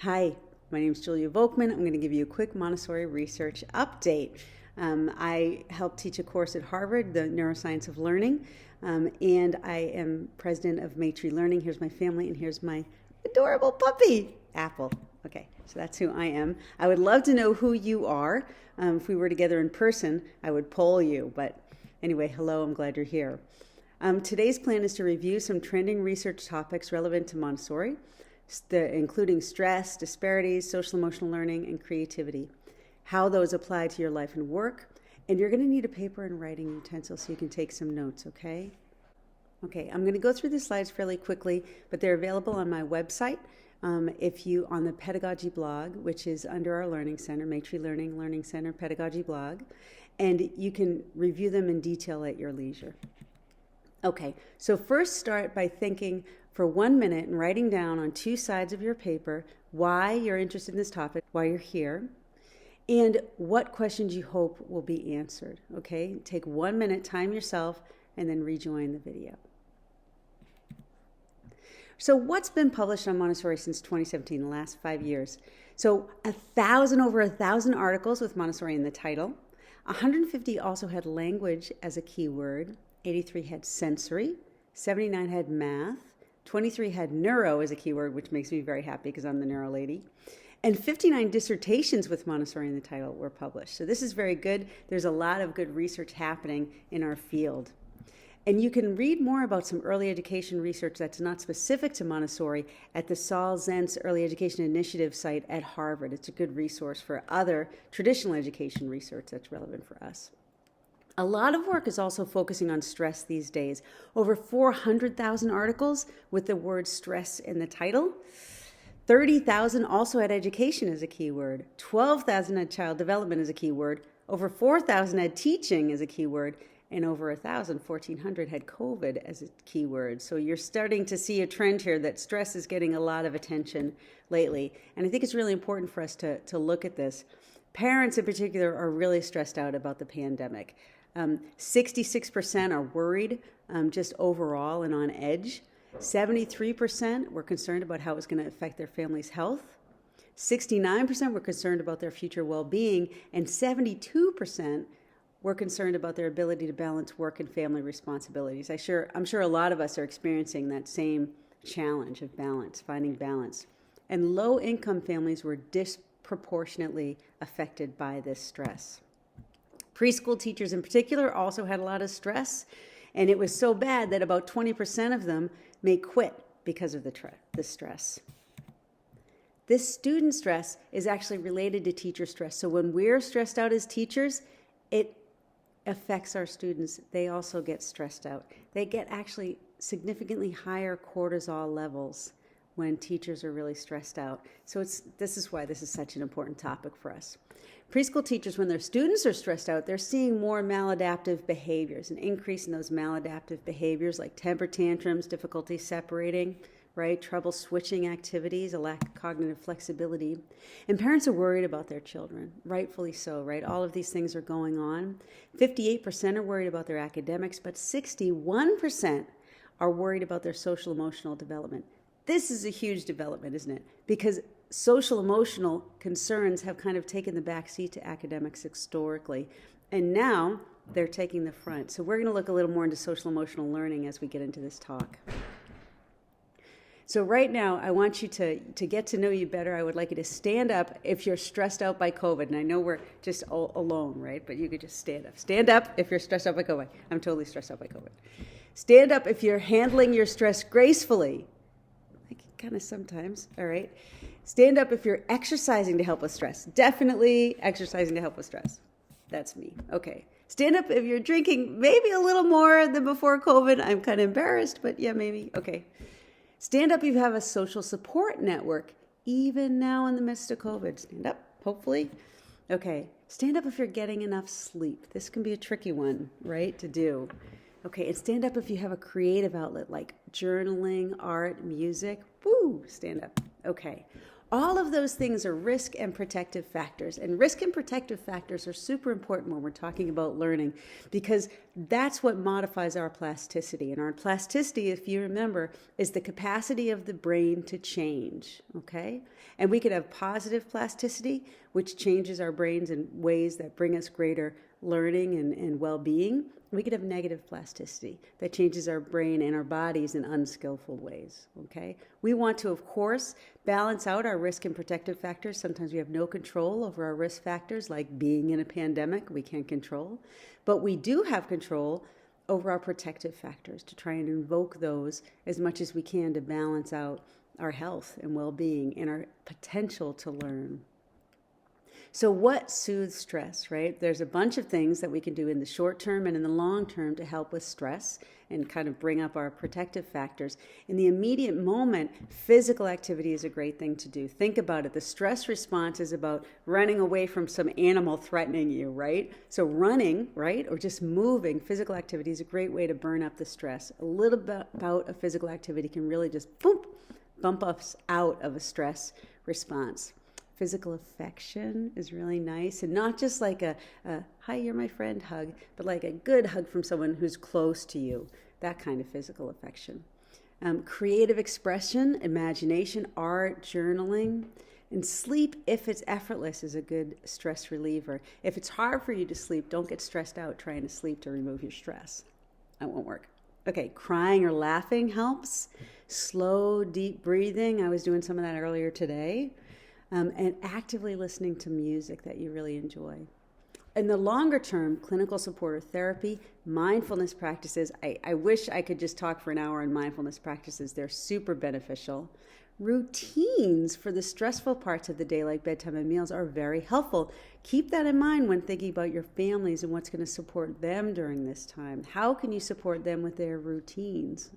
Hi, my name is Julia Volkman. I'm going to give you a quick Montessori research update. I help teach a course at Harvard, the Neuroscience of Learning, and I am president of Maitri Learning. Here's my family, and here's my adorable puppy, Apple. Okay, so that's who I am. I would love to know who you are. If we were together in person, I would poll you, but anyway, hello, I'm glad you're here. Today's plan is to review some trending research topics relevant to Montessori, including stress, disparities, social emotional learning, and creativity, how those apply to your life and work. And you're going to need a paper and writing utensil so you can take some notes, okay? Okay, I'm going to go through the slides fairly quickly, but they're available on my website. On the pedagogy blog, which is under our Learning Center, Maitri Learning Center Pedagogy blog, and you can review them in detail at your leisure. Okay, so first start by thinking for 1 minute and writing down on two sides of your paper why you're interested in this topic, why you're here, and what questions you hope will be answered. Okay, take 1 minute, time yourself, and then rejoin the video. So what's been published on Montessori since 2017, the last 5 years? So over 1,000 articles with Montessori in the title. 150 also had language as a keyword. 83 had sensory. 79 had math. 23 had neuro as a keyword, which makes me very happy because I'm the neuro lady. And 59 dissertations with Montessori in the title were published. So this is very good. There's a lot of good research happening in our field. And you can read more about some early education research that's not specific to Montessori at the Saul Zentz Early Education Initiative site at Harvard. It's a good resource for other traditional education research that's relevant for us. A lot of work is also focusing on stress these days. Over 400,000 articles with the word stress in the title. 30,000 also had education as a keyword. 12,000 had child development as a keyword. Over 4,000 had teaching as a keyword. And over 1,400 had COVID as a keyword. So you're starting to see a trend here that stress is getting a lot of attention lately. And I think it's really important for us to look at this. Parents in particular are really stressed out about the pandemic. 66% are worried just overall and on edge. 73% were concerned about how it's going to affect their family's health. 69% were concerned about their future well-being. And 72% we're concerned about their ability to balance work and family responsibilities. I'm sure a lot of us are experiencing that same challenge of balance, finding balance. And low-income families were disproportionately affected by this stress. Preschool teachers in particular also had a lot of stress, and it was so bad that about 20% of them may quit because of the stress. This student stress is actually related to teacher stress. So when we're stressed out as teachers, it affects our students. They also get stressed out. They get actually significantly higher cortisol levels when teachers are really stressed out. So this is why this is such an important topic for us. Preschool teachers, when their students are stressed out, they're seeing more maladaptive behaviors, an increase in those maladaptive behaviors like temper tantrums, difficulty separating, right? Trouble switching activities, a lack of cognitive flexibility. And parents are worried about their children, rightfully so, right? All of these things are going on. 58% are worried about their academics, but 61% are worried about their social emotional development. This is a huge development, isn't it? Because social emotional concerns have kind of taken the back seat to academics historically, and now they're taking the front. So we're going to look a little more into social emotional learning as we get into this talk. So right now, I want you to get to know you better. I would like you to stand up if you're stressed out by COVID. And I know we're just all alone, right? But you could just stand up. Stand up if you're stressed out by COVID. I'm totally stressed out by COVID. Stand up if you're handling your stress gracefully. Like kind of sometimes, all right? Stand up if you're exercising to help with stress. Definitely exercising to help with stress. That's me. Okay. Stand up if you're drinking maybe a little more than before COVID. I'm kind of embarrassed, but yeah, maybe. Okay. Stand up if you have a social support network, even now in the midst of COVID. Stand up, hopefully. Okay, stand up if you're getting enough sleep. This can be a tricky one, right, to do. Okay, and stand up if you have a creative outlet like journaling, art, music. Woo, stand up. Okay. All of those things are risk and protective factors. And risk and protective factors are super important when we're talking about learning, because that's what modifies our plasticity. And our plasticity, if you remember, is the capacity of the brain to change, okay? And we could have positive plasticity, which changes our brains in ways that bring us greater learning and well-being. We could have negative plasticity that changes our brain and our bodies in unskillful ways, okay? We want to, of course, balance out our risk and protective factors. Sometimes we have no control over our risk factors, like being in a pandemic, we can't control. But we do have control over our protective factors to try and invoke those as much as we can to balance out our health and well-being and our potential to learn. So what soothes stress, right? There's a bunch of things that we can do in the short term and in the long term to help with stress and kind of bring up our protective factors. In the immediate moment, physical activity is a great thing to do. Think about it. The stress response is about running away from some animal threatening you, right? So running, right, or just moving, physical activity is a great way to burn up the stress. A little bout of physical activity can really just bump us out of a stress response. Physical affection is really nice, and not just like a hi, you're my friend hug, but like a good hug from someone who's close to you, that kind of physical affection. Creative expression, imagination, art, journaling, and sleep, if it's effortless, is a good stress reliever. If it's hard for you to sleep, don't get stressed out trying to sleep to remove your stress. That won't work. Okay, crying or laughing helps. Slow, deep breathing. I was doing some of that earlier today. And actively listening to music that you really enjoy. In the longer term, clinical support or therapy, mindfulness practices. I wish I could just talk for an hour on mindfulness practices. They're super beneficial. Routines for the stressful parts of the day, like bedtime and meals, are very helpful. Keep that in mind when thinking about your families and what's going to support them during this time. How can you support them with their routines?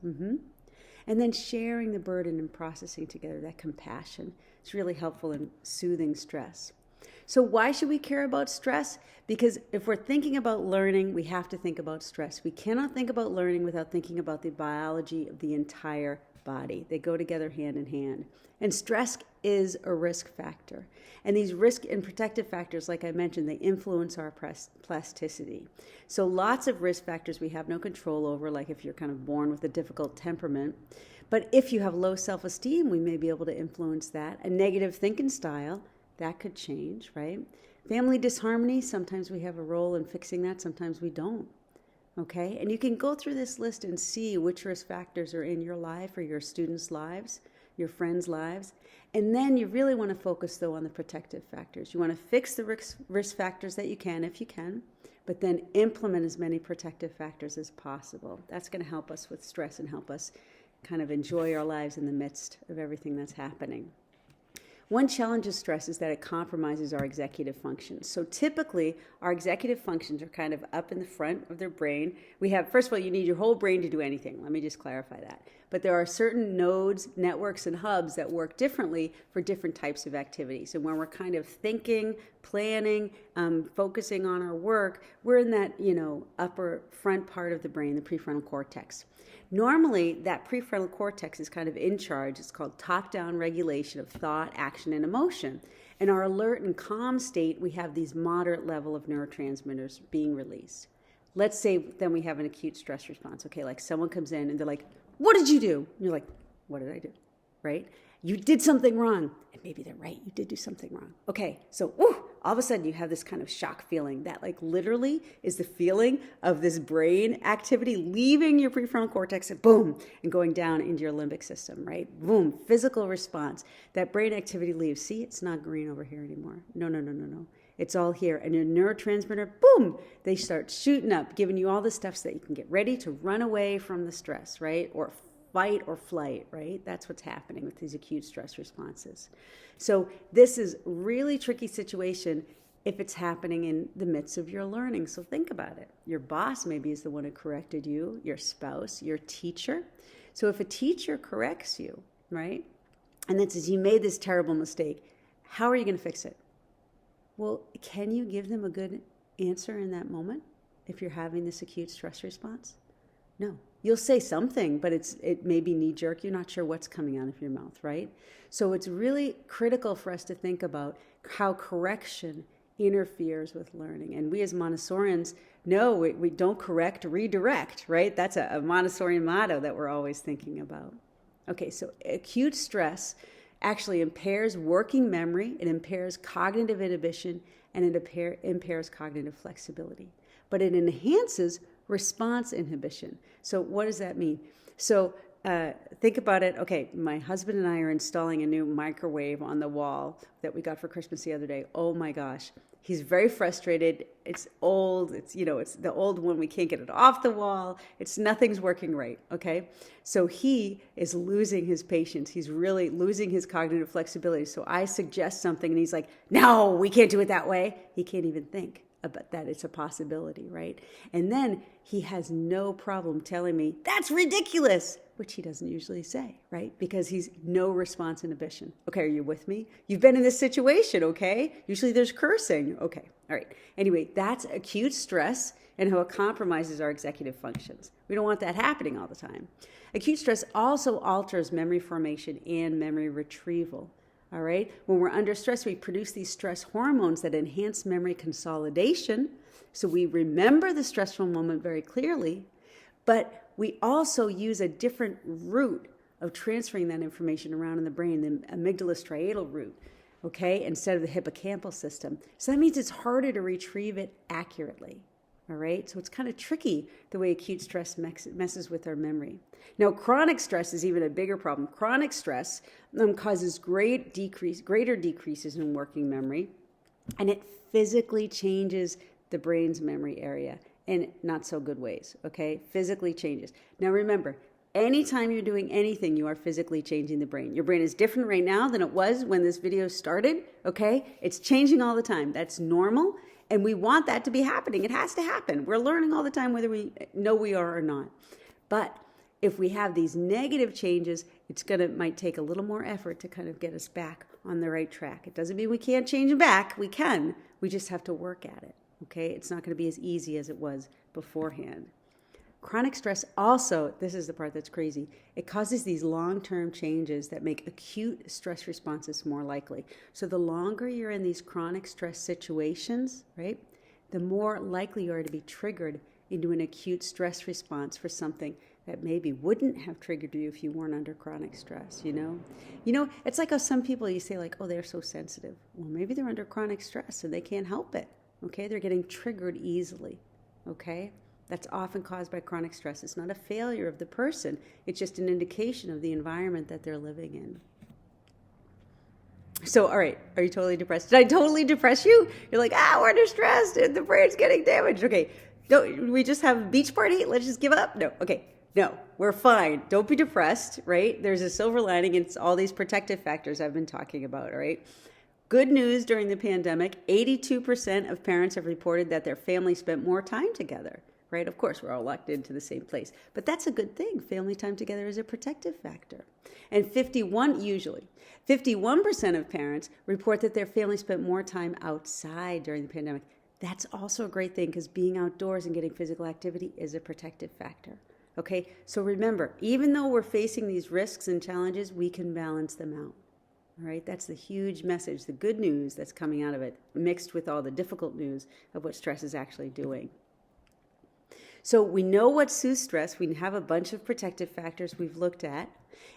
And then sharing the burden and processing together, that compassion. It's really helpful in soothing stress. So why should we care about stress? Because if we're thinking about learning, we have to think about stress. We cannot think about learning without thinking about the biology of the entire body. They go together hand in hand. And stress is a risk factor. And these risk and protective factors, like I mentioned, they influence our plasticity. So lots of risk factors we have no control over, like if you're kind of born with a difficult temperament. But if you have low self-esteem, we may be able to influence that. A negative thinking style, that could change, right? Family disharmony, sometimes we have a role in fixing that, sometimes we don't. Okay? And you can go through this list and see which risk factors are in your life or your students' lives, your friends' lives. And then you really want to focus, though, on the protective factors. You want to fix the risk factors that you can, if you can, but then implement as many protective factors as possible. That's going to help us with stress and help us kind of enjoy our lives in the midst of everything that's happening. One challenge of stress is that it compromises our executive functions. So typically, our executive functions are kind of up in the front of their brain. We have, first of all, you need your whole brain to do anything. Let me just clarify that. But there are certain nodes, networks, and hubs that work differently for different types of activities. And when we're kind of thinking, planning, focusing on our work, we're in that, upper front part of the brain, the prefrontal cortex. Normally, that prefrontal cortex is kind of in charge. It's called top-down regulation of thought, action, and emotion. In our alert and calm state, we have these moderate level of neurotransmitters being released. Let's say then we have an acute stress response. Okay, like someone comes in and they're like, "What did you do?" And you're like, "What did I do?" Right? You did something wrong. And maybe they're right. You did do something wrong. Okay, so all of a sudden you have this kind of shock feeling that like literally is the feeling of this brain activity leaving your prefrontal cortex and boom, and going down into your limbic system, right? Boom, physical response. That brain activity leaves. See, it's not green over here anymore. No. It's all here. And your neurotransmitter, boom, they start shooting up, giving you all the stuff so that you can get ready to run away from the stress, right? Or fight or flight, right? That's what's happening with these acute stress responses. So this is really tricky situation if it's happening in the midst of your learning. So think about it. Your boss maybe is the one who corrected you, your spouse, your teacher. So if a teacher corrects you, right, and then says you made this terrible mistake, how are you going to fix it? Well, can you give them a good answer in that moment if you're having this acute stress response? No. You'll say something, but it may be knee-jerk. You're not sure what's coming out of your mouth, right? So it's really critical for us to think about how correction interferes with learning. And we as Montessorians know we don't correct, redirect, right? That's a Montessori motto that we're always thinking about. Okay, so acute stress actually impairs working memory, it impairs cognitive inhibition, and it impairs cognitive flexibility. But it enhances response inhibition. So what does that mean? So think about it. Okay, my husband and I are installing a new microwave on the wall that we got for Christmas the other day. Oh my gosh. He's very frustrated. It's old. It's the old one. We can't get it off the wall. Nothing's working right. Okay. So he is losing his patience. He's really losing his cognitive flexibility. So I suggest something and he's like, no, we can't do it that way. He can't even think about that it's a possibility, right? And then he has no problem telling me, that's ridiculous, which he doesn't usually say, right? Because he's no response inhibition. Okay, are you with me? You've been in this situation, okay? Usually there's cursing. Okay, all right. Anyway, that's acute stress and how it compromises our executive functions. We don't want that happening all the time. Acute stress also alters memory formation and memory retrieval. All right. When we're under stress, we produce these stress hormones that enhance memory consolidation. So we remember the stressful moment very clearly, but we also use a different route of transferring that information around in the brain, the amygdala striatal route, okay, instead of the hippocampal system. So that means it's harder to retrieve it accurately. All right. So it's kind of tricky the way acute stress messes with our memory. Now, chronic stress is even a bigger problem. Chronic stress causes greater decreases in working memory, and it physically changes the brain's memory area in not so good ways. Okay. Physically changes. Now, remember, anytime you're doing anything, you are physically changing the brain. Your brain is different right now than it was when this video started. Okay. It's changing all the time. That's normal. And we want that to be happening. It has to happen. We're learning all the time whether we know we are or not. But if we have these negative changes, might take a little more effort to kind of get us back on the right track. It doesn't mean we can't change them back. We can. We just have to work at it. Okay? It's not going to be as easy as it was beforehand. Chronic stress also, this is the part that's crazy, it causes these long-term changes that make acute stress responses more likely. So the longer you're in these chronic stress situations, right, the more likely you are to be triggered into an acute stress response for something that maybe wouldn't have triggered you if you weren't under chronic stress, you know? It's like how some people, you say like, oh, they're so sensitive. Well, maybe they're under chronic stress and they can't help it, okay? They're getting triggered easily, okay? That's often caused by chronic stress. It's not a failure of the person. It's just an indication of the environment that they're living in. So, all right, are you totally depressed? Did I totally depress you? You're like, we're under stress and the brain's getting damaged. Okay, don't we just have a beach party? Let's just give up? No, okay, no, we're fine. Don't be depressed, right? There's a silver lining. It's all these protective factors I've been talking about, all right? Good news during the pandemic, 82% of parents have reported that their family spent more time together. Right? Of course, we're all locked into the same place. But that's a good thing. Family time together is a protective factor. And 51% of parents report that their family spent more time outside during the pandemic. That's also a great thing because being outdoors and getting physical activity is a protective factor. Okay? So remember, even though we're facing these risks and challenges, we can balance them out. All right? That's the huge message, the good news that's coming out of it, mixed with all the difficult news of what stress is actually doing. So we know what soothes stress. We have a bunch of protective factors we've looked at.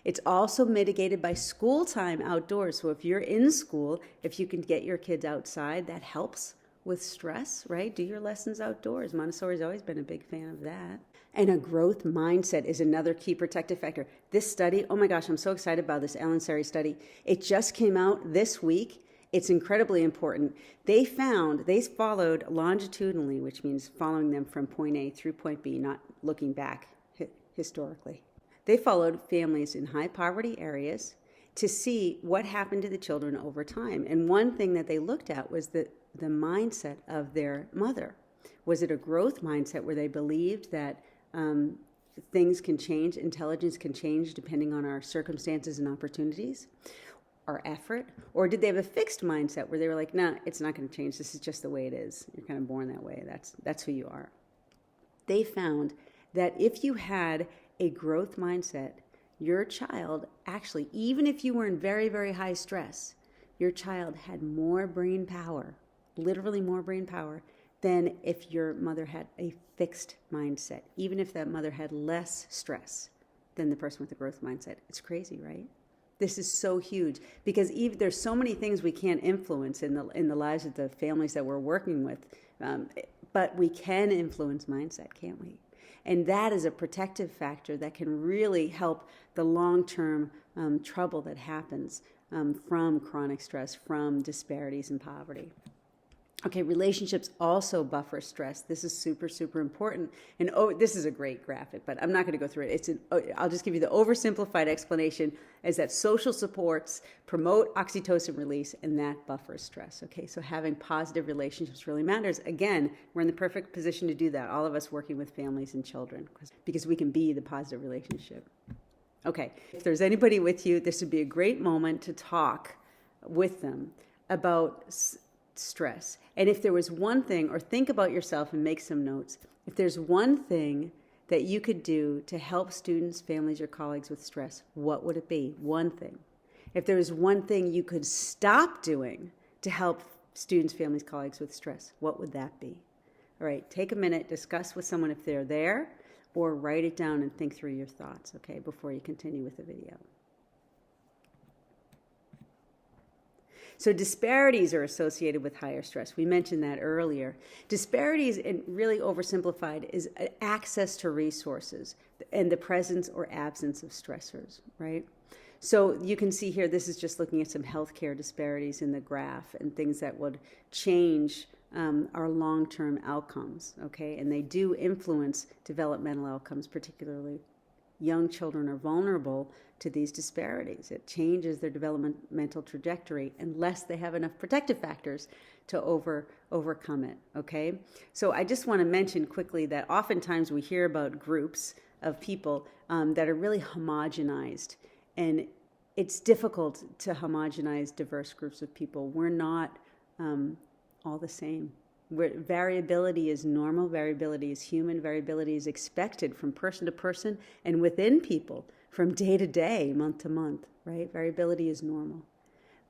It's also mitigated by school time outdoors. So if you're in school, if you can get your kids outside, that helps with stress, right? Do your lessons outdoors. Montessori's always been a big fan of that. And a growth mindset is another key protective factor. This study, oh my gosh, I'm so excited about this Ellen Sari study. It just came out this week. It's incredibly important. They followed longitudinally, which means following them from point A through point B, not looking back historically. They followed families in high poverty areas to see what happened to the children over time. And one thing that they looked at was the mindset of their mother. Was it a growth mindset where they believed that things can change, intelligence can change depending on our circumstances and opportunities? Our effort? Or did they have a fixed mindset where they were like, nah, it's not going to change. This is just the way it is. You're kind of born that way. That's who you are. They found that if you had a growth mindset, your child actually, even if you were in very, very high stress, your child had more brain power, literally more brain power, than if your mother had a fixed mindset, even if that mother had less stress than the person with the growth mindset. It's crazy, right? This is so huge because there's so many things we can't influence in the lives of the families that we're working with, but we can influence mindset, can't we? And that is a protective factor that can really help the long-term trouble that happens from chronic stress, from disparities and poverty. Okay, relationships also buffer stress. This is super, super important. And this is a great graphic, but I'm not going to go through it. I'll just give you the oversimplified explanation is that social supports promote oxytocin release, and that buffers stress. Okay, so having positive relationships really matters. Again, we're in the perfect position to do that, all of us working with families and children, because we can be the positive relationship. Okay, if there's anybody with you, this would be a great moment to talk with them about stress. And if there was one thing, or think about yourself and make some notes, if there's one thing that you could do to help students, families, or colleagues with stress, what would it be? One thing. If there was one thing you could stop doing to help students, families, colleagues with stress, what would that be? All right, take a minute, discuss with someone if they're there, or write it down and think through your thoughts, okay, before you continue with the video. So disparities are associated with higher stress. We mentioned that earlier. Disparities, and really oversimplified, is access to resources and the presence or absence of stressors, right? So you can see here, this is just looking at some healthcare disparities in the graph and things that would change our long-term outcomes, okay? And they do influence developmental outcomes, particularly young children are vulnerable to these disparities. It changes their developmental trajectory unless they have enough protective factors to overcome it, okay? So I just want to mention quickly that oftentimes we hear about groups of people that are really homogenized, and it's difficult to homogenize diverse groups of people. We're not all the same. Variability is normal, variability is human, variability is expected from person to person and within people from day to day, month to month, right? Variability is normal.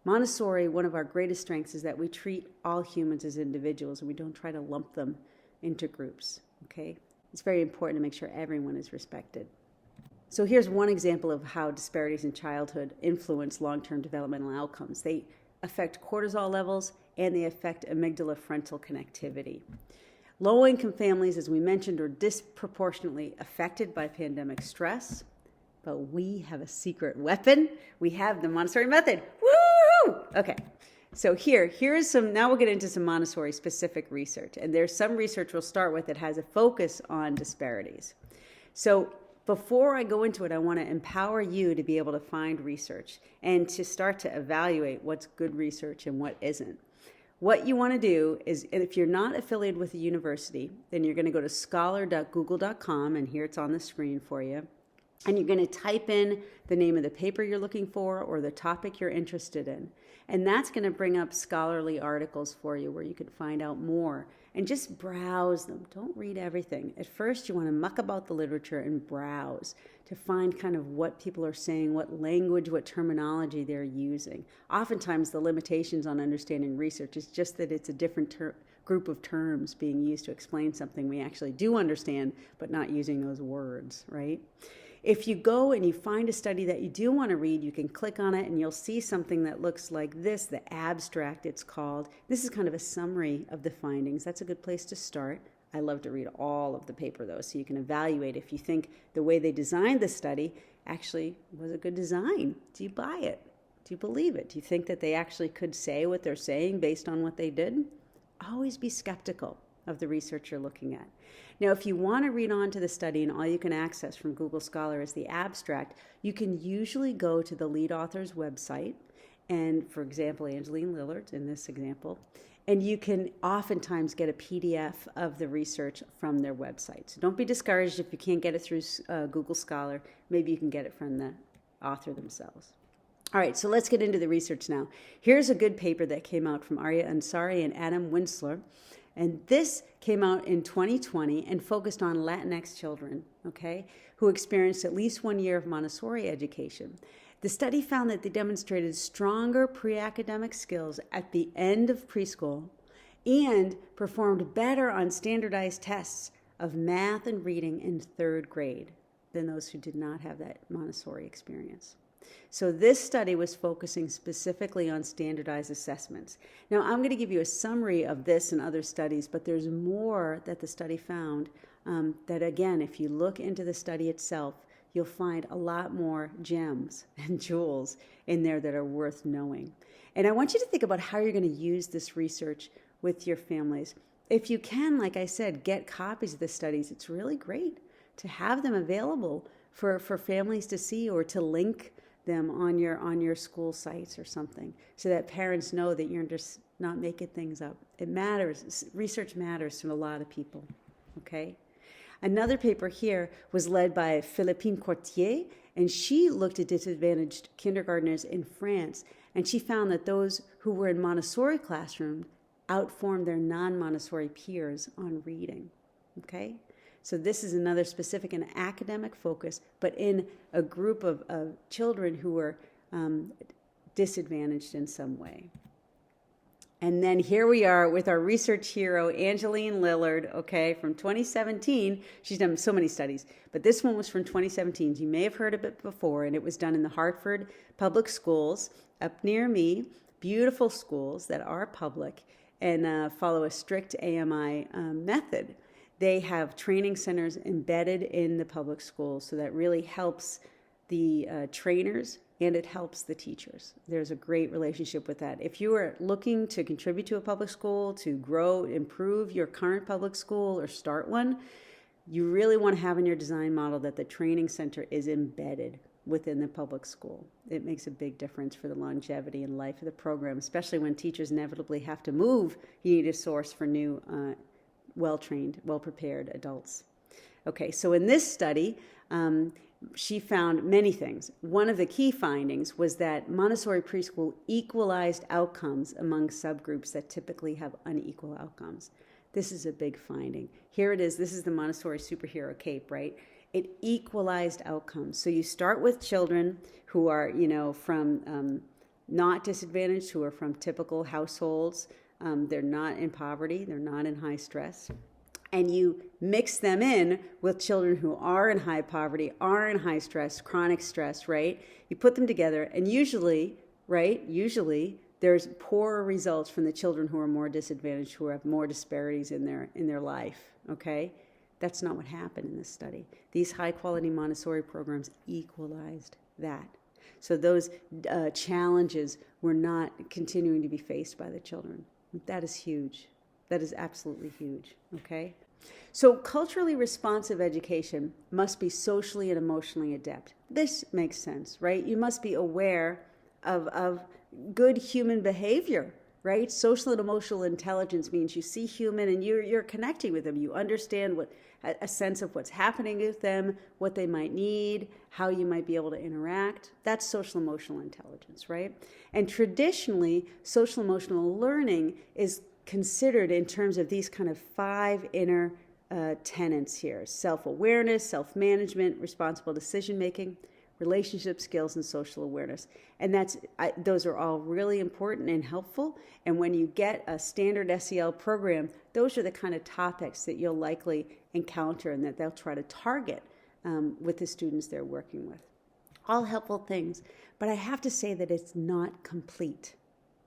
Montessori, one of our greatest strengths is that we treat all humans as individuals and we don't try to lump them into groups, okay? It's very important to make sure everyone is respected. So here's one example of how disparities in childhood influence long-term developmental outcomes. They affect cortisol levels and they affect amygdala frontal connectivity. Low-income families, as we mentioned, are disproportionately affected by pandemic stress, but we have a secret weapon. We have the Montessori method. Woo! Okay, so here is some, now we'll get into some Montessori specific research. And there's some research we'll start with that has a focus on disparities. So before I go into it, I want to empower you to be able to find research and to start to evaluate what's good research and what isn't. What you want to do is, if you're not affiliated with a university, then you're going to go to scholar.google.com, and here it's on the screen for you. And you're going to type in the name of the paper you're looking for or the topic you're interested in. And that's going to bring up scholarly articles for you where you can find out more. And just browse them. Don't read everything. At first, you want to muck about the literature and browse to find kind of what people are saying, what language, what terminology they're using. Oftentimes, the limitations on understanding research is just that it's a different group of terms being used to explain something we actually do understand, but not using those words, right? If you go and you find a study that you do want to read, you can click on it and you'll see something that looks like this, the abstract it's called. This is kind of a summary of the findings. That's a good place to start. I love to read all of the paper though, so you can evaluate if you think the way they designed the study actually was a good design. Do you buy it? Do you believe it? Do you think that they actually could say what they're saying based on what they did? Always be skeptical of the research you're looking at. Now, if you want to read on to the study and all you can access from Google Scholar is the abstract, you can usually go to the lead author's website, and for example, Angeline Lillard in this example, and you can oftentimes get a PDF of the research from their website. So don't be discouraged if you can't get it through Google Scholar. Maybe you can get it from the author themselves. All right, so let's get into the research now. Here's a good paper that came out from Arya Ansari and Adam Winsler. And this came out in 2020 and focused on Latinx children, okay, who experienced at least 1 year of Montessori education. The study found that they demonstrated stronger pre-academic skills at the end of preschool and performed better on standardized tests of math and reading in 3rd grade than those who did not have that Montessori experience. So this study was focusing specifically on standardized assessments. Now, I'm going to give you a summary of this and other studies, but there's more that the study found that, again, if you look into the study itself, you'll find a lot more gems and jewels in there that are worth knowing. And I want you to think about how you're going to use this research with your families. If you can, like I said, get copies of the studies. It's really great to have them available for families to see or to link them on your school sites or something so that parents know that you're just not making things up. It matters. Research matters to a lot of people, okay? Another paper here was led by Philippine Courtier, and she looked at disadvantaged kindergartners in France, and she found that those who were in Montessori classrooms outperformed their non-Montessori peers on reading, okay? So this is another specific and academic focus, but in a group of children who were disadvantaged in some way. And then here we are with our research hero, Angeline Lillard, okay, from 2017. She's done so many studies, but this one was from 2017. You may have heard of it before, and it was done in the Hartford Public Schools up near me, beautiful schools that are public and follow a strict AMI method. They have training centers embedded in the public schools, so that really helps the trainers and it helps the teachers. There's a great relationship with that. If you are looking to contribute to a public school, to grow, improve your current public school or start one, you really want to have in your design model that the training center is embedded within the public school. It makes a big difference for the longevity and life of the program, especially when teachers inevitably have to move. You need a source for new well-trained, well-prepared adults. Okay, so in this study, she found many things. One of the key findings was that Montessori preschool equalized outcomes among subgroups that typically have unequal outcomes. This is a big finding. Here it is. This is the Montessori superhero cape, right? It equalized outcomes. So you start with children who are, from not disadvantaged, who are from typical households. They're not in poverty. They're not in high stress. And you mix them in with children who are in high poverty, are in high stress, chronic stress, right? You put them together, and usually there's poorer results from the children who are more disadvantaged, who have more disparities in their life, okay? That's not what happened in this study. These high-quality Montessori programs equalized that. So those challenges were not continuing to be faced by the children. That is huge. That is absolutely huge, okay? So culturally responsive education must be socially and emotionally adept. This makes sense, right? You must be aware of good human behavior, right? Social and emotional intelligence means you see human and you're connecting with them. You understand a sense of what's happening with them, what they might need, how you might be able to interact. That's social emotional intelligence, right? And traditionally, social emotional learning is considered in terms of these kind of 5 inner tenets here: self-awareness, self-management, responsible decision-making, relationship skills, and social awareness. And those are all really important and helpful. And when you get a standard SEL program, those are the kind of topics that you'll likely encounter and that they'll try to target with the students they're working with. All helpful things, but I have to say that it's not complete.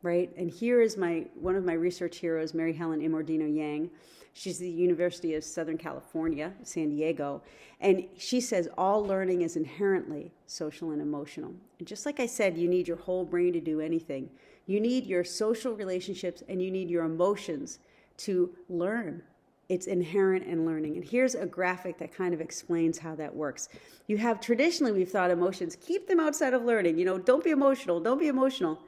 Right? And here is one of my research heroes, Mary Helen Imordino Yang. She's at the University of Southern California, San Diego. And she says all learning is inherently social and emotional. And just like I said, you need your whole brain to do anything. You need your social relationships and you need your emotions to learn. It's inherent in learning. And here's a graphic that kind of explains how that works. Traditionally, we've thought emotions, keep them outside of learning. Don't be emotional, don't be emotional.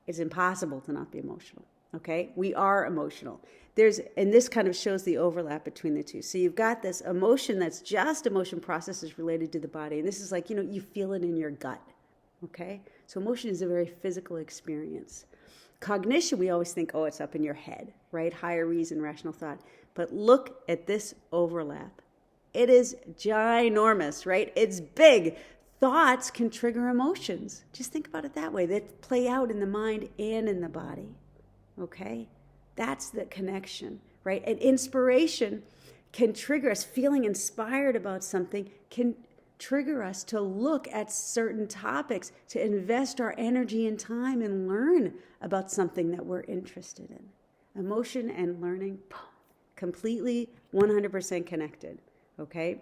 It's impossible to not be emotional, okay? We are emotional. And this kind of shows the overlap between the two. So you've got this emotion that's just emotion processes related to the body. And this is like, you feel it in your gut, okay? So emotion is a very physical experience. Cognition, we always think, oh, it's up in your head, right? Higher reason, rational thought. But look at this overlap. It is ginormous, right? It's big. Thoughts can trigger emotions. Just think about it that way. They play out in the mind and in the body, okay? That's the connection, right? And inspiration can trigger us. Feeling inspired about something can trigger us to look at certain topics, to invest our energy and time and learn about something that we're interested in. Emotion and learning, completely 100% connected, okay?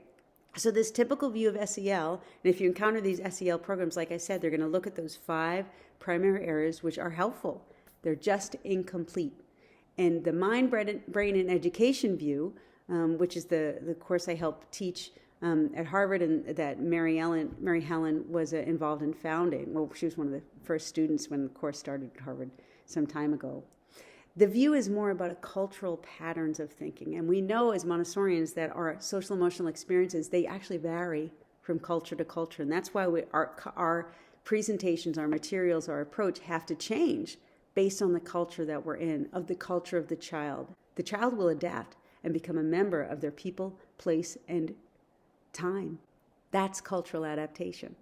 So this typical view of SEL, and if you encounter these SEL programs, like I said, they're going to look at those 5 primary areas which are helpful. They're just incomplete. And the mind, brain, and education view, which is the course I help teach at Harvard, and that Mary Helen was involved in founding. Well, she was one of the first students when the course started at Harvard some time ago. The view is more about cultural patterns of thinking. And we know as Montessorians that our social emotional experiences, they actually vary from culture to culture. And that's why our presentations, our materials, our approach have to change based on the culture that we're in, of the culture of the child. The child will adapt and become a member of their people, place, and time. That's cultural adaptation.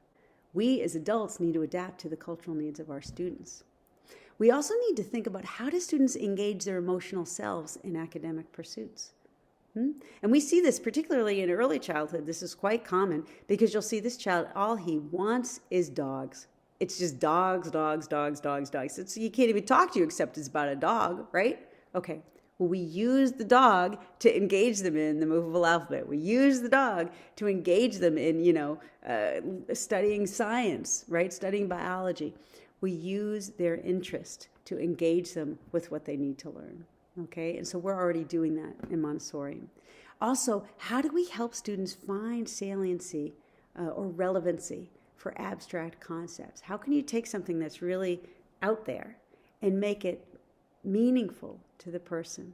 We as adults need to adapt to the cultural needs of our students. We also need to think about, how do students engage their emotional selves in academic pursuits? And we see this particularly in early childhood. This is quite common because you'll see this child, all he wants is dogs. It's just dogs, dogs, dogs, dogs, dogs. You can't even talk to you except it's about a dog, right? Okay. Well, we use the dog to engage them in the movable alphabet. We use the dog to engage them in, studying science, right? Studying biology. We use their interest to engage them with what they need to learn, okay? And so we're already doing that in Montessori. Also, how do we help students find saliency or relevancy for abstract concepts? How can you take something that's really out there and make it meaningful to the person?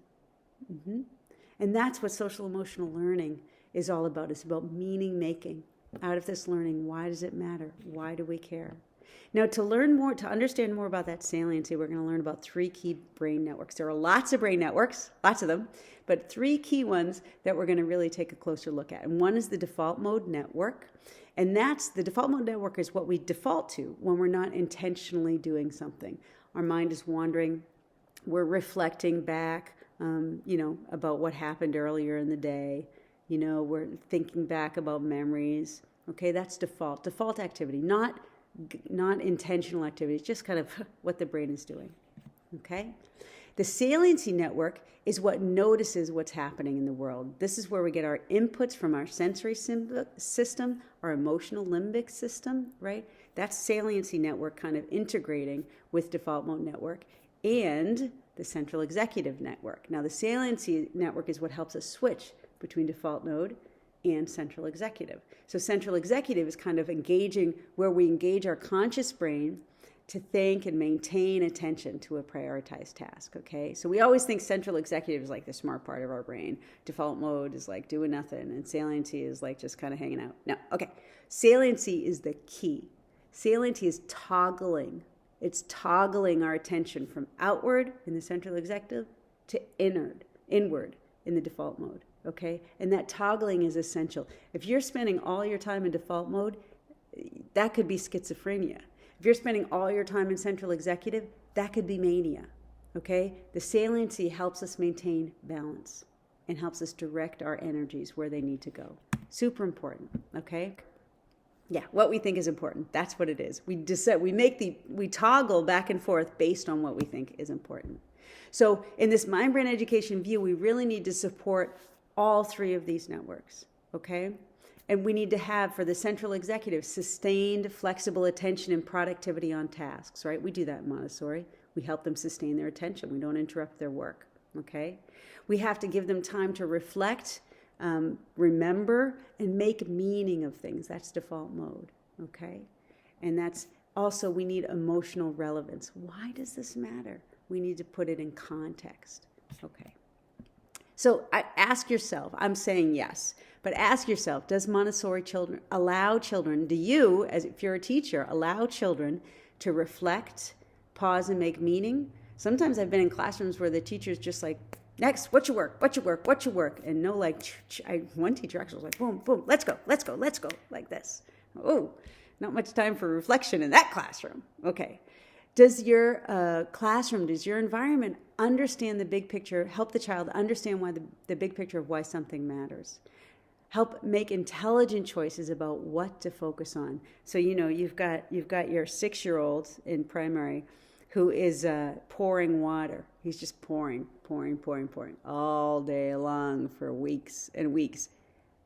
And that's what social emotional learning is all about. It's about meaning making out of this learning. Why does it matter? Why do we care? Now, to learn more, to understand more about that saliency, we're going to learn about 3 key brain networks. There are lots of brain networks, lots of them, but 3 key ones that we're going to really take a closer look at. And one is the default mode network. And the default mode network is what we default to when we're not intentionally doing something. Our mind is wandering. We're reflecting back, about what happened earlier in the day. We're thinking back about memories. Okay, that's default activity, not intentional activity. It's just kind of what the brain is doing. Okay, the saliency network is what notices what's happening in the world. This is where we get our inputs from our sensory system, our emotional limbic system, right? That's saliency network kind of integrating with default mode network and the central executive network. Now, the saliency network is what helps us switch between default mode and central executive. So central executive is kind of engaging, where we engage our conscious brain to think and maintain attention to a prioritized task, okay? So we always think central executive is like the smart part of our brain. Default mode is like doing nothing, and saliency is like just kind of hanging out. No, okay. Saliency is the key. Saliency is toggling. It's toggling our attention from outward in the central executive to inward in the default mode, okay? And that toggling is essential. If you're spending all your time in default mode, that could be schizophrenia. If you're spending all your time in central executive, that could be mania, okay? The saliency helps us maintain balance and helps us direct our energies where they need to go. Super important, okay? Yeah, what we think is important. That's what it is. We toggle back and forth based on what we think is important. So in this mind-brain education view, we really need to support all 3 of these networks, okay? And we need to have, for the central executive, sustained, flexible attention and productivity on tasks, right? We do that in Montessori. We help them sustain their attention. We don't interrupt their work, okay? We have to give them time to reflect, remember, and make meaning of things. That's default mode, okay? And that's also, we need emotional relevance. Why does this matter? We need to put it in context, okay? So ask yourself, I'm saying yes, but ask yourself, does Montessori allow children, do you, as if you're a teacher, allow children to reflect, pause and make meaning? Sometimes I've been in classrooms where the teacher's just like, next, what's your work, what's your work, what's your work? And no, like, one teacher actually was like, boom, boom, let's go, like this. Oh, not much time for reflection in that classroom. Okay. Does your classroom, does your environment understand the big picture, help the child understand why the big picture of why something matters? Help make intelligent choices about what to focus on. So, you've got your 6-year-old in primary who is pouring water. He's just pouring all day long for weeks and weeks.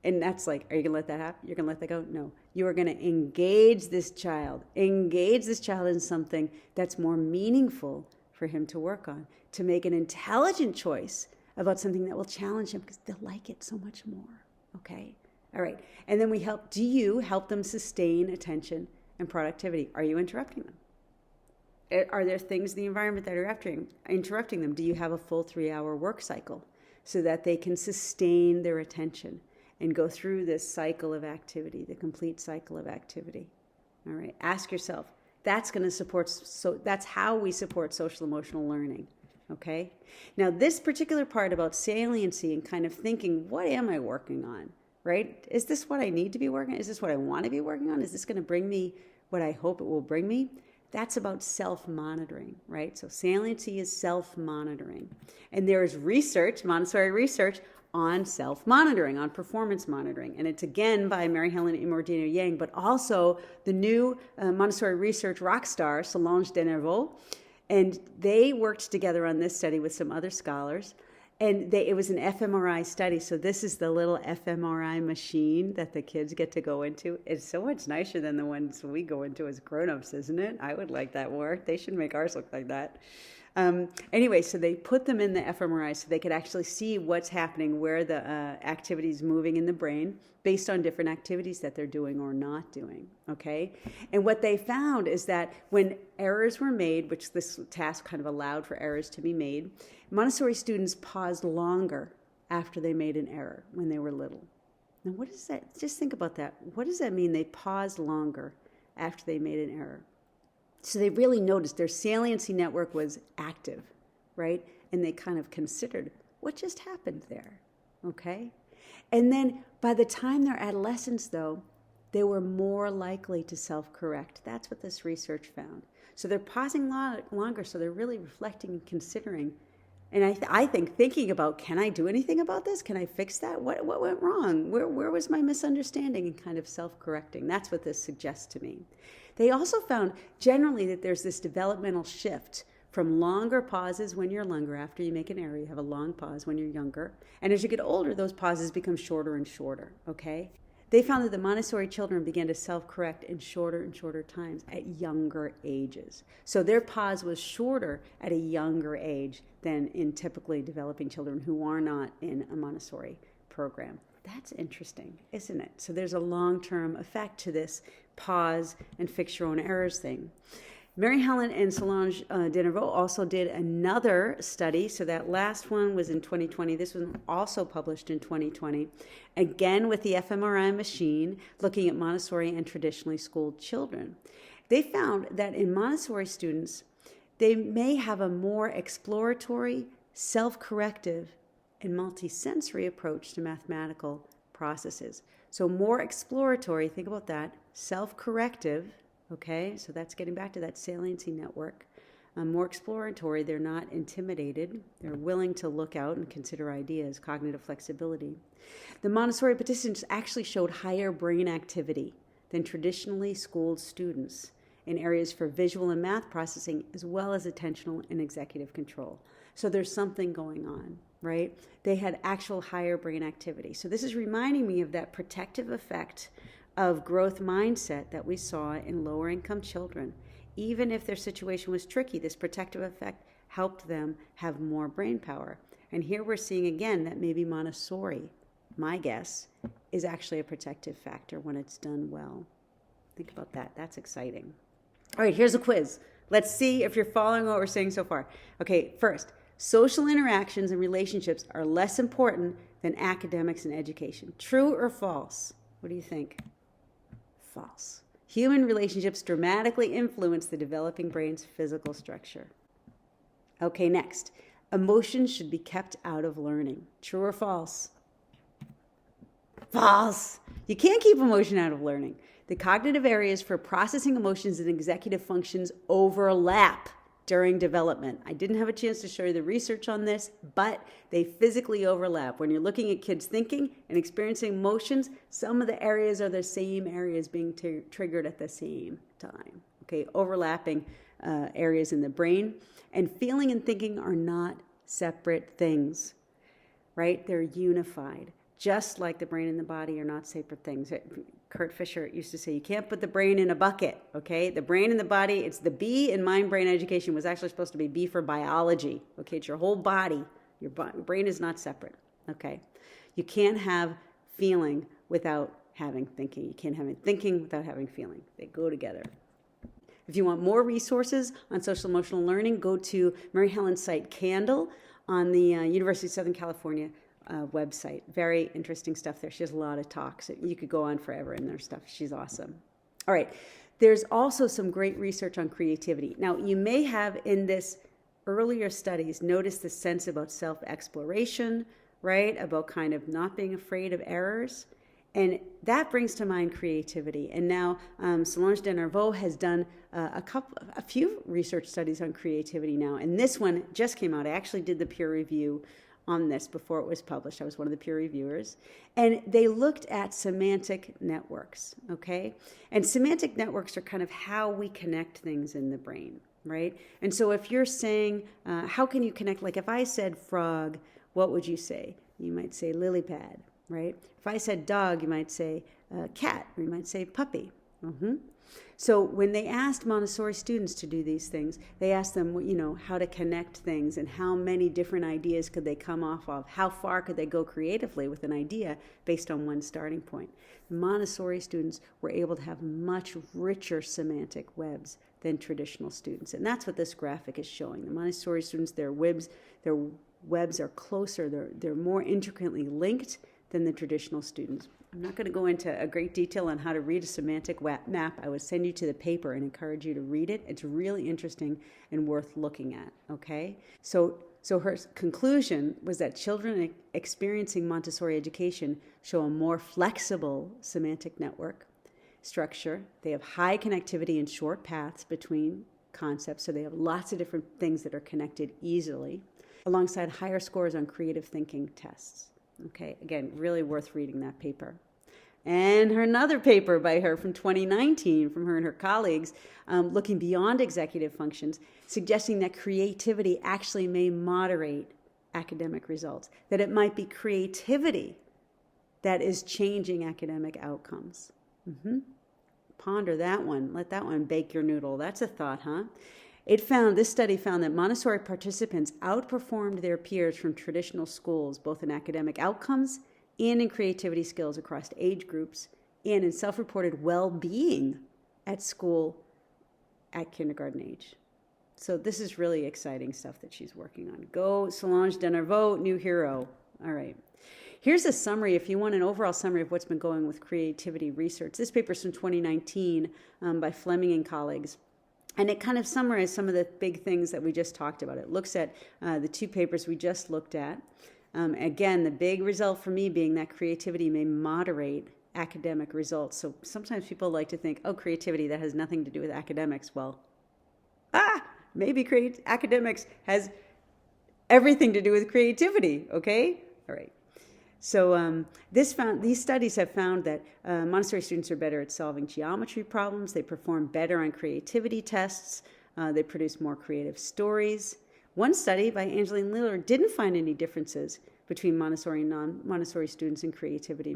And that's like, are you going to let that happen? You're going to let that go? No. You are going to engage this child in something that's more meaningful for him to work on, to make an intelligent choice about something that will challenge him because they'll like it so much more. Okay? All right. And then do you help them sustain attention and productivity? Are you interrupting them? Are there things in the environment that are interrupting them? Do you have a full 3-hour work cycle so that they can sustain their attention and go through this cycle of activity, the complete cycle of activity? All right. Ask yourself, that's how we support social emotional learning. Okay. Now, this particular part about saliency and kind of thinking, what am I working on? Right? Is this what I need to be working on? Is this what I want to be working on? Is this going to bring me what I hope it will bring me? That's about self-monitoring, right? So saliency is self-monitoring. And there is research, Montessori research, on self-monitoring, on performance monitoring. And it's again by Mary Helen Immordino Yang, but also the new Montessori research rock star, Solange Denervaux. And they worked together on this study with some other scholars. And it was an fMRI study. So this is the little fMRI machine that the kids get to go into. It's so much nicer than the ones we go into as grown-ups, isn't it? I would like that more. They should make ours look like that. Anyway, so they put them in the fMRI so they could actually see what's happening, where the activity is moving in the brain based on different activities that they're doing or not doing, okay? And what they found is that when errors were made, which this task kind of allowed for errors to be made, Montessori students paused longer after they made an error when they were little. Now, what does that, just think about that. What does that mean, they paused longer after they made an error? So they really noticed their saliency network was active, right? And they kind of considered, what just happened there, okay? And then by the time they're adolescents, though, they were more likely to self-correct. That's what this research found. So they're pausing longer, so they're really reflecting and considering. And I think thinking about, can I do anything about this? Can I fix that? What went wrong? Where was my misunderstanding? And kind of self-correcting. That's what this suggests to me. They also found generally that there's this developmental shift from longer pauses when you're younger. After you make an error, you have a long pause when you're younger. And as you get older, those pauses become shorter and shorter, okay? They found that the Montessori children began to self-correct in shorter and shorter times at younger ages. So their pause was shorter at a younger age than in typically developing children who are not in a Montessori program. That's interesting, isn't it? So there's a long-term effect to this pause and fix your own errors thing. Mary Helen and Solange Denervaux also did another study. So that last one was in 2020. This one also published in 2020, again with the fMRI machine, looking at Montessori and traditionally schooled children. They found that in Montessori students, they may have a more exploratory, self-corrective, and multisensory approach to mathematical processes. So more exploratory, think about that, self-corrective, okay, so that's getting back to that saliency network. More exploratory, they're not intimidated. They're willing to look out and consider ideas, cognitive flexibility. The Montessori participants actually showed higher brain activity than traditionally schooled students in areas for visual and math processing, as well as attentional and executive control. So there's something going on, right? They had actual higher brain activity. So this is reminding me of that protective effect of growth mindset that we saw in lower income children. Even if their situation was tricky, this protective effect helped them have more brain power. And here we're seeing again that maybe Montessori, my guess, is actually a protective factor when it's done well. Think about that. That's exciting. All right, here's a quiz. Let's see if you're following what we're saying so far. Okay, first, social interactions and relationships are less important than academics and education. True or false? What do you think? False. Human relationships dramatically influence the developing brain's physical structure. Okay, next. Emotions should be kept out of learning. True or false? False. You can't keep emotion out of learning. The cognitive areas for processing emotions and executive functions overlap during development. I didn't have a chance to show you the research on this, but they physically overlap. When you're looking at kids thinking and experiencing emotions, some of the areas are the same areas being triggered at the same time. Okay, overlapping areas in the brain. And feeling and thinking are not separate things, right? They're unified. Just like the brain and the body are not separate things. Kurt Fisher used to say, you can't put the brain in a bucket, okay? The brain and the body, it's the B in mind brain education was actually supposed to be B for biology, okay? It's your whole body. Your brain is not separate, okay? You can't have feeling without having thinking. You can't have thinking without having feeling. They go together. If you want more resources on social emotional learning, go to Mary Helen's site, Candle, on the University of Southern California website. Very interesting stuff there. She has a lot of talks. You could go on forever in their stuff. She's awesome. All right. There's also some great research on creativity. Now, you may have in this earlier studies noticed the sense about self-exploration, right? About kind of not being afraid of errors. And that brings to mind creativity. And now Solange Denarvaux has done a few research studies on creativity now. And this one just came out. I actually did the peer review on this before it was published. I was one of the peer reviewers. And they looked at semantic networks, okay? And semantic networks are kind of how we connect things in the brain, right? And so if you're saying, how can you connect? Like if I said frog, what would you say? You might say lily pad, right? If I said dog, you might say cat, or you might say puppy. So when they asked Montessori students to do these things, they asked them, how to connect things and how many different ideas could they come off of? How far could they go creatively with an idea based on one starting point? Montessori students were able to have much richer semantic webs than traditional students. And that's what this graphic is showing. The Montessori students, their webs are closer, they're more intricately linked than the traditional students. I'm not going to go into a great detail on how to read a semantic map. I would send you to the paper and encourage you to read it. It's really interesting and worth looking at, okay? So her conclusion was that children experiencing Montessori education show a more flexible semantic network structure. They have high connectivity and short paths between concepts, so they have lots of different things that are connected easily, alongside higher scores on creative thinking tests. Okay, again, really worth reading that paper. And another paper by her from 2019, from her and her colleagues, looking beyond executive functions, suggesting that creativity actually may moderate academic results, that it might be creativity that is changing academic outcomes. Ponder that one. Let that one bake your noodle. That's a thought, huh? This study found that Montessori participants outperformed their peers from traditional schools, both in academic outcomes and in creativity skills across age groups, and in self-reported well-being at school at kindergarten age. So this is really exciting stuff that she's working on. Go Solange Denarvaux, new hero. All right. Here's a summary, if you want an overall summary of what's been going with creativity research. This paper is from 2019 by Fleming and colleagues. And it kind of summarized some of the big things that we just talked about. It looks at the two papers we just looked at. Again, the big result for me being that creativity may moderate academic results. So sometimes people like to think, creativity, that has nothing to do with academics. Well, maybe academics has everything to do with creativity, okay? All right. So these studies have found that Montessori students are better at solving geometry problems. They perform better on creativity tests. They produce more creative stories. One study by Angeline Liller didn't find any differences between Montessori and non-Montessori students in creativity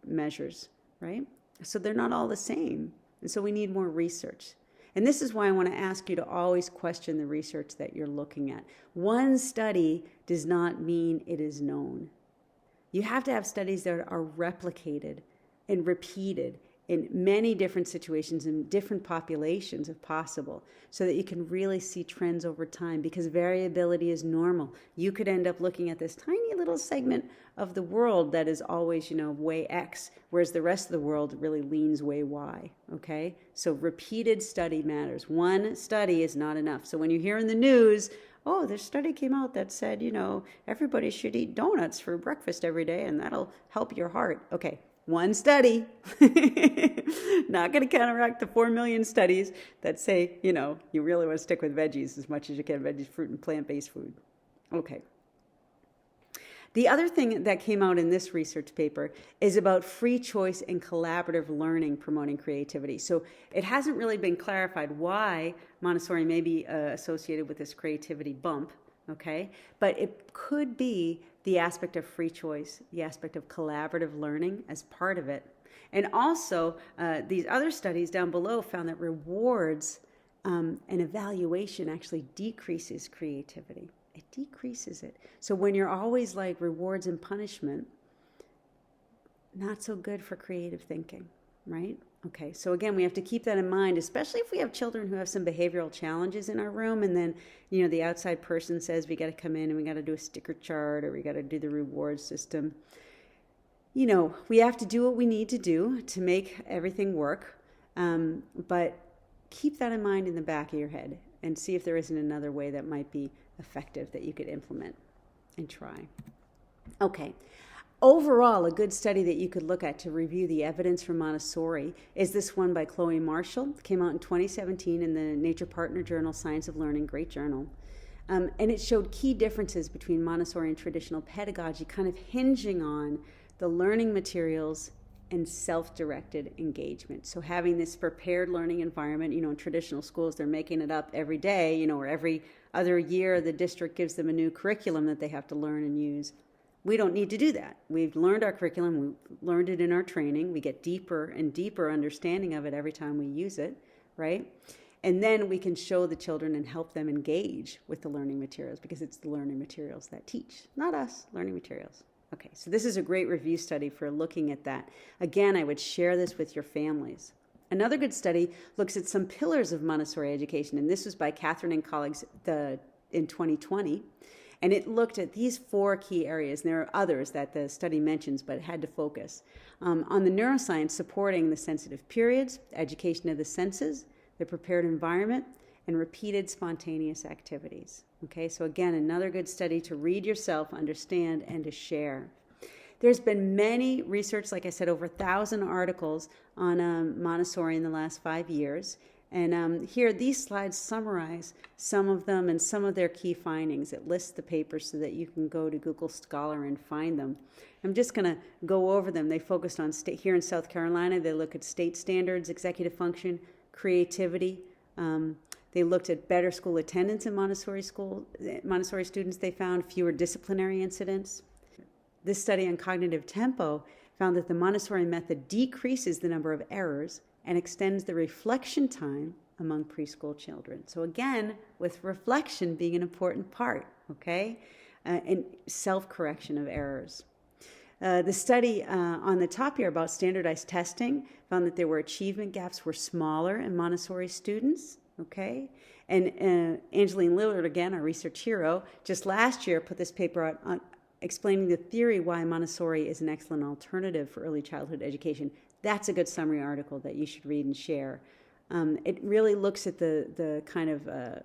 measures, right? So they're not all the same. And so we need more research. And this is why I want to ask you to always question the research that you're looking at. One study does not mean it is known. You have to have studies that are replicated and repeated in many different situations in different populations if possible, so that you can really see trends over time, because variability is normal. You could end up looking at this tiny little segment of the world that is always, way X, whereas the rest of the world really leans way Y, okay? So repeated study matters. One study is not enough. So when you hear in the news, oh, this study came out that said, everybody should eat donuts for breakfast every day and that'll help your heart. Okay, one study. Not going to counteract the 4 million studies that say, you really want to stick with veggies as much as you can, veggies, fruit, and plant-based food. Okay. The other thing that came out in this research paper is about free choice and collaborative learning promoting creativity. So it hasn't really been clarified why Montessori may be associated with this creativity bump, okay? But it could be the aspect of free choice, the aspect of collaborative learning as part of it. And also, these other studies down below found that rewards and evaluation actually decreases creativity. It decreases it. So when you're always like rewards and punishment, not so good for creative thinking, right? Okay, so again, we have to keep that in mind, especially if we have children who have some behavioral challenges in our room, and then, the outside person says we got to come in and we got to do a sticker chart or we got to do the reward system. We have to do what we need to do to make everything work, but keep that in mind in the back of your head and see if there isn't another way that might be effective that you could implement and try. Okay. Overall, a good study that you could look at to review the evidence for Montessori is this one by Chloe Marshall. It came out in 2017 in the Nature Partner Journal, Science of Learning, great journal. And it showed key differences between Montessori and traditional pedagogy, kind of hinging on the learning materials and self-directed engagement. So having this prepared learning environment, in traditional schools, they're making it up every day, or every other year the district gives them a new curriculum that they have to learn and use. We don't need to do that. We've learned our curriculum, we've learned it in our training, we get deeper and deeper understanding of it every time we use it, right? And then we can show the children and help them engage with the learning materials, because it's the learning materials that teach, not us, learning materials. Okay, so this is a great review study for looking at that. Again, I would share this with your families. Another good study looks at some pillars of Montessori education, and this was by Catherine and colleagues in 2020. And it looked at these 4 key areas. And there are others that the study mentions, but it had to focus on the neuroscience supporting the sensitive periods, education of the senses, the prepared environment, and repeated spontaneous activities. Okay, so again, another good study to read yourself, understand, and to share. There's been many research, like I said, over 1,000 articles on Montessori in the last 5 years. And here, these slides summarize some of them and some of their key findings. It lists the papers so that you can go to Google Scholar and find them. I'm just going to go over them. They focused on here in South Carolina. They look at state standards, executive function, creativity. They looked at better school attendance in Montessori students. They found fewer disciplinary incidents. This study on cognitive tempo found that the Montessori method decreases the number of errors and extends the reflection time among preschool children. So again, with reflection being an important part, okay? And self-correction of errors. The study on the top here about standardized testing found that there were achievement gaps were smaller in Montessori students, okay? And Angeline Lillard, again, our research hero, just last year put this paper out on explaining the theory why Montessori is an excellent alternative for early childhood education. That's a good summary article that you should read and share. It really looks at the kind of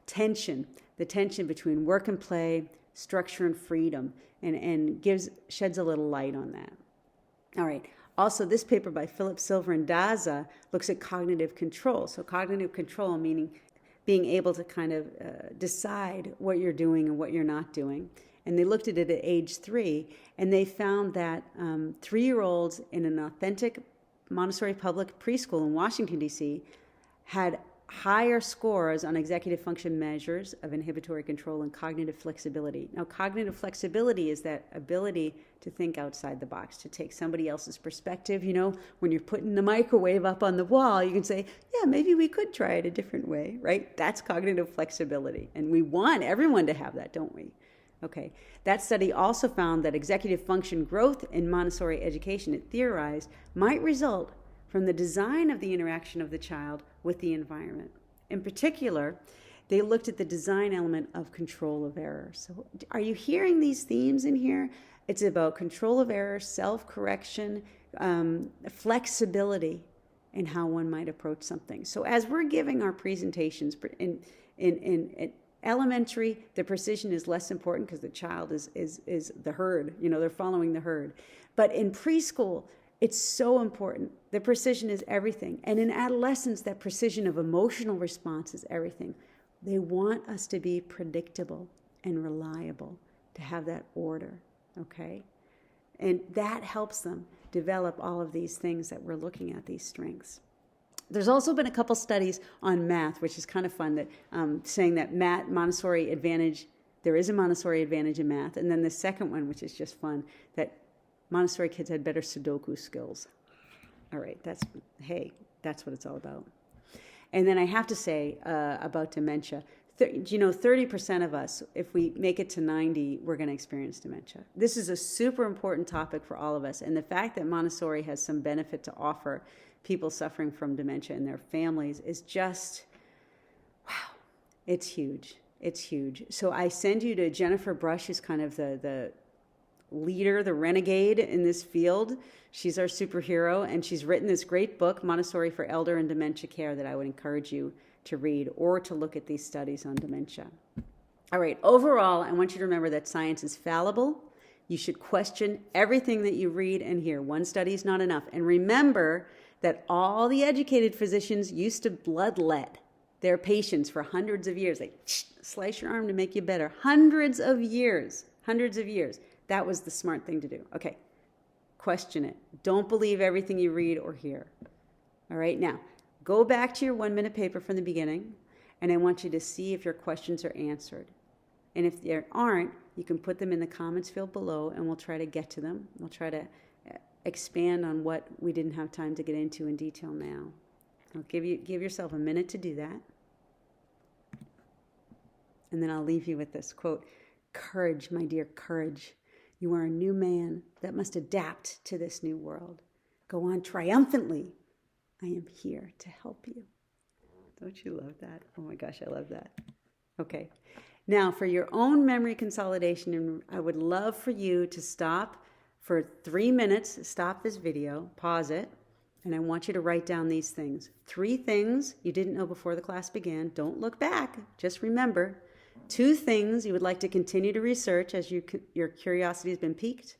tension between work and play, structure and freedom, and sheds a little light on that. All right. Also, this paper by Philip Silver and Daza looks at cognitive control. So cognitive control meaning being able to kind of decide what you're doing and what you're not doing. And they looked at it at age 3, and they found that 3-year-olds in an authentic Montessori public preschool in Washington, D.C. had higher scores on executive function measures of inhibitory control and cognitive flexibility. Now, cognitive flexibility is that ability to think outside the box, to take somebody else's perspective. When you're putting the microwave up on the wall, you can say, yeah, maybe we could try it a different way, right? That's cognitive flexibility. And we want everyone to have that, don't we? Okay, that study also found that executive function growth in Montessori education, it theorized, might result from the design of the interaction of the child with the environment. In particular, they looked at the design element of control of error. So are you hearing these themes in here? It's about control of error, self-correction, flexibility in how one might approach something. So as we're giving our presentations in Elementary, the precision is less important because the child is the herd. They're following the herd. But in preschool, it's so important. The precision is everything. And in adolescence, that precision of emotional response is everything. They want us to be predictable and reliable, to have that order, okay? And that helps them develop all of these things that we're looking at, these strengths. There's also been a couple studies on math, which is kind of fun, that saying that Montessori advantage, there is a Montessori advantage in math. And then the second one, which is just fun, that Montessori kids had better Sudoku skills. All right, that's what it's all about. And then I have to say about dementia, 30% of us, if we make it to 90, we're going to experience dementia. This is a super important topic for all of us. And the fact that Montessori has some benefit to offer people suffering from dementia and their families is just, wow, it's huge. It's huge. So I send you to Jennifer Brush, who's kind of the leader, the renegade in this field. She's our superhero, and she's written this great book, Montessori for Elder and Dementia Care, that I would encourage you to read or to look at these studies on dementia. All right, overall, I want you to remember that science is fallible. You should question everything that you read and hear. One study is not enough. And remember that all the educated physicians used to bloodlet their patients for hundreds of years. They slice your arm to make you better. Hundreds of years. That was the smart thing to do. Okay, question it. Don't believe everything you read or hear. All right, now, go back to your 1-minute paper from the beginning, and I want you to see if your questions are answered. And if there aren't, you can put them in the comments field below, and we'll try to get to them. We'll try to expand on what we didn't have time to get into in detail now. I'll give yourself a minute to do that. And then I'll leave you with this quote, "Courage, my dear, courage. You are a new man that must adapt to this new world. Go on triumphantly. I am here to help you." Don't you love that? Oh my gosh, I love that. Okay. Now, for your own memory consolidation, I would love for you to stop for 3 minutes, stop this video, pause it, and I want you to write down these things. 3 things you didn't know before the class began. Don't look back, just remember. 2 things you would like to continue to research as your curiosity has been piqued.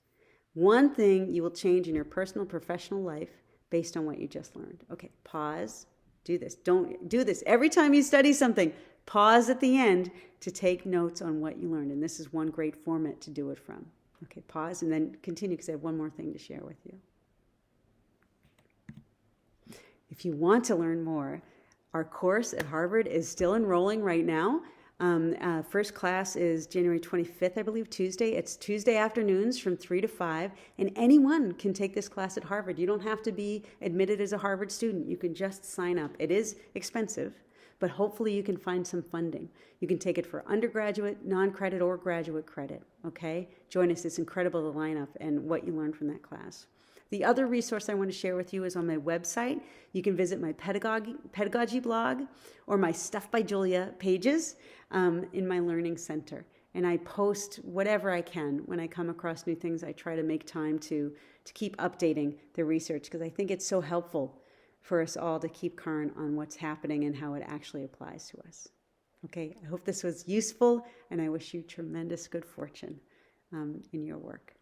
1 thing you will change in your personal, professional life based on what you just learned. Okay, pause, do this. Don't do this. Every time you study something, pause at the end to take notes on what you learned. And this is one great format to do it from. Okay, pause and then continue because I have one more thing to share with you. If you want to learn more, our course at Harvard is still enrolling right now. First class is January 25th, I believe, Tuesday. It's Tuesday afternoons from 3 to 5, and anyone can take this class at Harvard. You don't have to be admitted as a Harvard student. You can just sign up. It is expensive, but hopefully you can find some funding. You can take it for undergraduate, non-credit, or graduate credit, okay? Join us. It's incredible, the lineup and what you learned from that class. The other resource I want to share with you is on my website. You can visit my pedagogy blog or my Stuff by Julia pages in my learning center. And I post whatever I can. When I come across new things, I try to make time to keep updating the research because I think it's so helpful for us all to keep current on what's happening and how it actually applies to us. Okay, I hope this was useful, and I wish you tremendous good fortune in your work.